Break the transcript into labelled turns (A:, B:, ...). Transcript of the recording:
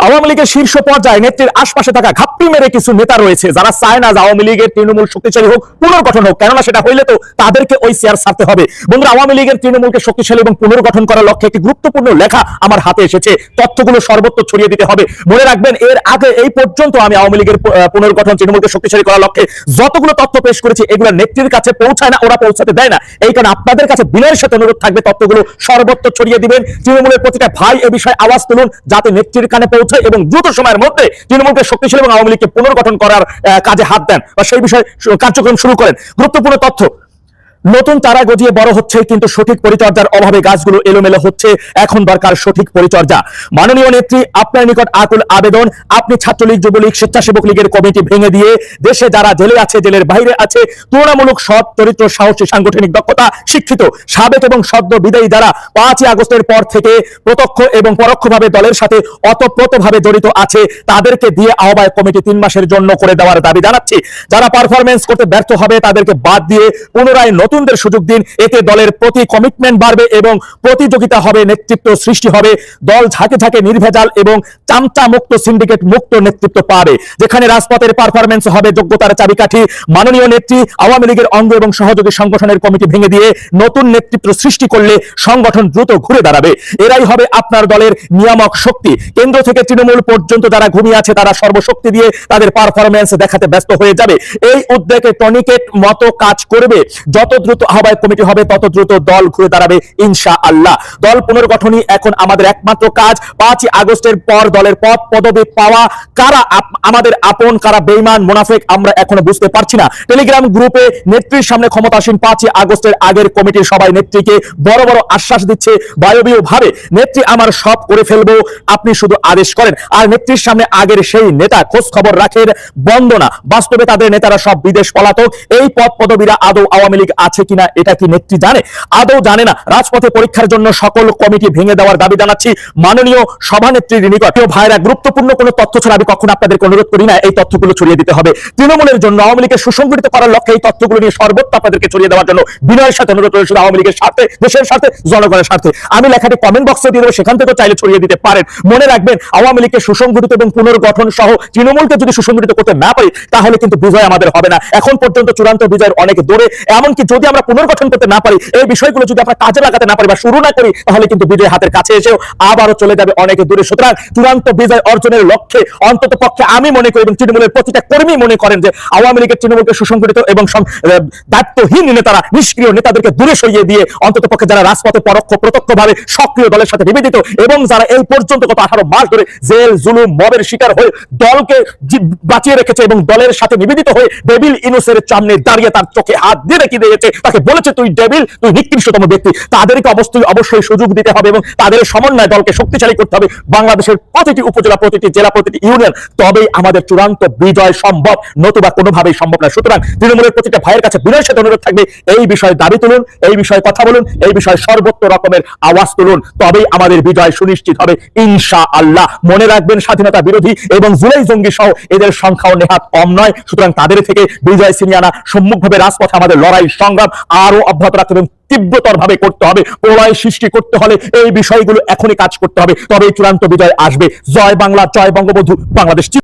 A: আওয়ামী লীগের শীর্ষ পর্যায়ে নেত্রীর আশপাশে থাকা ঘাপটি মেরে কিছু নেতা রয়েছে যারা চায় না আওয়ামী লীগের তৃণমূল শক্তিশালী হোক, পুনর্গঠন হোক। কেননা সেটা হইলে তো তাদেরকে ওই চেয়ার ছাড়তে হবে। বন্ধুরা, আওয়ামী লীগের তৃণমূলকে শক্তিশালী এবং পুনর্গঠন করার লক্ষ্যে একটি গুরুত্বপূর্ণ লেখা আমার হাতে এসেছে। তথ্যগুলো সর্বত্র ছড়িয়ে দিতে হবে। মনে রাখবেন, এর আগে এই পর্যন্ত আমি আওয়ামী লীগের পুনর্গঠন, তৃণমূলকে শক্তিশালী করার লক্ষ্যে যতগুলো তথ্য পেশ করেছি, এগুলো নেত্রীর কাছে পৌঁছায় না, ওরা পৌঁছাতে দেয় না। এই কারণে আপনাদের কাছে বিনয়ের সাথে অনুরোধ থাকবে, তথ্যগুলো সর্বত্র ছড়িয়ে দিবেন। তৃণমূলের প্রতিটা ভাই এ বিষয়ে আওয়াজ তুলুন, যাতে নেত্রীর কানে পৌঁছায় এবং দ্রুত সময়ের মধ্যে তৃণমূলকে শক্তিশালী এবং আওয়ামী লীগকে পুনর্গঠন করার কাজে হাত দেন বা সেই বিষয়ে কার্যক্রম শুরু করেন। গুরুত্বপূর্ণ তথ্য। নতুন চারা গজিয়ে বড় হচ্ছে, কিন্তু সঠিক পরিচর্যার অভাবে গাছগুলো এলোমেলো হচ্ছে। এখন দরকার সঠিক পরিচর্যা। মাননীয় নেত্রী, আপনার নিকট আকুল আবেদন, আপনি ছাত্রলীগ, যুবলীগ, স্বেচ্ছাসেবক লীগের কমিটি ভেঙে দিয়ে দেশে যারা জেলে আছে, জেলের বাইরে আছে, তুলনামূলক সৎ চরিত্র, সাহসী, সাংগঠনিক দক্ষতা, শিক্ষিত, সাবেক এবং সদ্য বিদায়ী যারা 5ই আগস্টের পর থেকে প্রত্যক্ষ এবং পরোক্ষভাবে দলের সাথে অতপ্রতভাবে জড়িত আছে, তাদেরকে দিয়ে আহ্বায়ক কমিটি 3 মাসের জন্য করে দেওয়ার দাবি জানাচ্ছি। যারা পারফরমেন্স করতে ব্যর্থ হবে, তাদেরকে বাদ দিয়ে পুনরায় নতুনদের সুযোগ দিন। এতে দলের প্রতি কমিটমেন্ট বাড়বে এবং প্রতিযোগিতা হবে, নেতৃত্ব সৃষ্টি হবে। দল ঝাঁকে ঝাঁকে নির্ভেজাল এবং চামচা মুক্ত, সিন্ডিকেট মুক্ত নেতৃত্ব পাবে, যেখানে রাজপথের পারফরমেন্স হবে যোগ্যতার চাবিকাঠি। মাননীয় নেত্রী, আওয়ামী লীগের অঙ্গ এবং সহযোগী সংগঠনের কমিটি ভেঙে দিয়ে নতুন নেতৃত্ব সৃষ্টি করলে সংগঠন দ্রুত ঘুরে দাঁড়াবে। এরাই হবে আপনার দলের নিয়ামক শক্তি। কেন্দ্র থেকে তৃণমূল পর্যন্ত যারা ঘুমিয়ে আছে, তারা সর্বশক্তি দিয়ে তাদের পারফরমেন্স দেখাতে ব্যস্ত হয়ে যাবে। এই উদ্যোগে টনিকেট মতো কাজ করবে। যত দ্রুত আহ্বায়ক কমিটি হবে, তত দ্রুত দল ঘুরে দাঁড়াবে ইনশাআল্লাহ। দল পুনর্গঠনই এখন আমাদের একমাত্র কাজ। 5ই আগস্টের পর দলের পদ পদবি পাওয়া কারা আমাদের আপন, কারা বেঈমান মুনাফিক, আমরা এখনো বুঝতে পারছি না। টেলিগ্রাম গ্রুপে নেত্রীর সামনে ক্ষমতাসীন 5ই আগস্টের আগের কমিটির সবাই নেত্রীকে বড় বড় আশ্বাস দিচ্ছে বায়বীয় ভাবে, নেত্রী আমার সব করে ফেলবো, আপনি শুধু আদেশ করেন। আর নেত্রীর সামনে আগের সেই নেতা খোঁজ খবর রাখেন বন্দনা। বাস্তবে তাদের নেতারা সব বিদেশ পলাতক। এই পদ পদবীরা আদৌ আওয়ামী লীগ আছে কিনা, এটা কি নেত্রী জানে? আদৌ জানে না। রাজপথে পরীক্ষার জন্য সকল কমিটি ভেঙে দেওয়ার দাবি জানাচ্ছি মাননীয় সভানেত্রীর নিকট। ভাইরা, গুরুত্বপূর্ণ কোনো তথ্য ছাড়া আমি কখনো আপনাদেরকে অনুরোধ করি না, এই তথ্যগুলো ছড়িয়ে দিতে হবে। তৃণমূলের জন্য, আওয়ামী লীগকে সুসংগঠিত করার লক্ষ্যে এই তথ্যগুলো নিয়ে সর্বত্র আপনাদেরকে ছড়িয়ে দেওয়ার জন্য বিনয়ের সাথে অনুরোধ করি, শুধু আওয়ামী লীগের স্বার্থে, দেশের স্বার্থে, জনগণের স্বার্থে। আমি লেখাটি কমেন্ট বক্সে দিয়ে দেবো, সেখান থেকে চাইলে ছড়িয়ে দিতে পারেন। মনে রাখবেন, আওয়ামী লীগকে সুসংগঠিত এবং পুনর্গঠন সহ তৃণমূলকে যদি সুসংগঠিত করতে না পারি, তাহলে কিন্তু বিজয় আমাদের হবে না। এখন পর্যন্ত চূড়ান্ত বিজয়ের অনেক দূরে। এমনকি যদি আমরা পুনর্গঠন করতে না পারি, এই বিষয়গুলো যদি আমরা কাজে লাগাতে না পারি বা শুরু না করি, তাহলে কিন্তু বিজয় হাতের কাছে এসেও আবারও চলে যাবে অনেক দূরে। সুতরাং চূড়ান্ত বিজয় অর্জনের লক্ষ্যে অন্তত পক্ষে আমি মনে করি এবং তৃণমূলের প্রতিটা কর্মী মনে করেন যে আওয়ামী লীগের তৃণমূলকে সুসংগঠিত এবং দায়িত্বহীন নেতারা, নিষ্ক্রিয় নেতাদেরকে দূরে সরিয়ে দিয়ে অন্তত পক্ষে যারা রাজপথে পরোক্ষ প্রত্যক্ষভাবে সক্রিয় দলের সাথে নিবেদিত এবং যারা এই পর্যন্ত গত 18 মাস ধরে জেল, জুলুম, মবের শিকার হয়ে দলকে বাঁচিয়ে রেখেছে এবং দলের সাথে নিবেদিত হয়ে ডেভিল ইনুসের সামনে দাঁড়িয়ে তার চোখে হাত দিয়ে রেখে দিয়েছে, তাকে বলেছে তুই ডেভিল, তুই নিকৃষ্টতম ব্যক্তি, তাদেরকে অবশ্যই সুযোগ দিতে হবে এবং তাদের সমন্বয় দলকে শক্তিশালী করতে হবে বাংলাদেশের প্রতিটি উপজেলা, প্রতিটি জেলা, প্রতিটি ইউনিয়ন। তবেই আমাদের চূড়ান্ত বিজয় সম্ভব, নতুবা কোনোভাবেই সম্ভব না। সুতরাং তৃণমূলের প্রতিটা ভাইয়ের কাছে বিনয়ের সাথে অনুরোধ থাকবে, এই বিষয়ে দাবি তুলুন, এই বিষয়ে কথা বলুন, এই বিষয়ে সর্বত্র রকমের আওয়াজ তুলুন, তবেই আমাদের বিজয় সুনিশ্চিত হবে ইনশাআল্লাহ। মনে রাখবেন, স্বাধীনতা বিরোধী এবং জুলাই জঙ্গি সহ এদের সংখ্যাও নেহাত কম নয়। সুতরাং তাদের থেকে বিজয় ছিনিয়ে আনা, সম্মুখভাবে রাজপথে আমাদের লড়াই সংগ্রাম আরো অব্যাহত রাখতে এবং তীব্রতর ভাবে করতে হবে। প্রলয় সৃষ্টি করতে হলে এই বিষয়গুলো এখনই কাজ করতে হবে, তবেই চূড়ান্ত বিজয় আসবে। জয় বাংলা, জয় বঙ্গবন্ধু, বাংলাদেশ।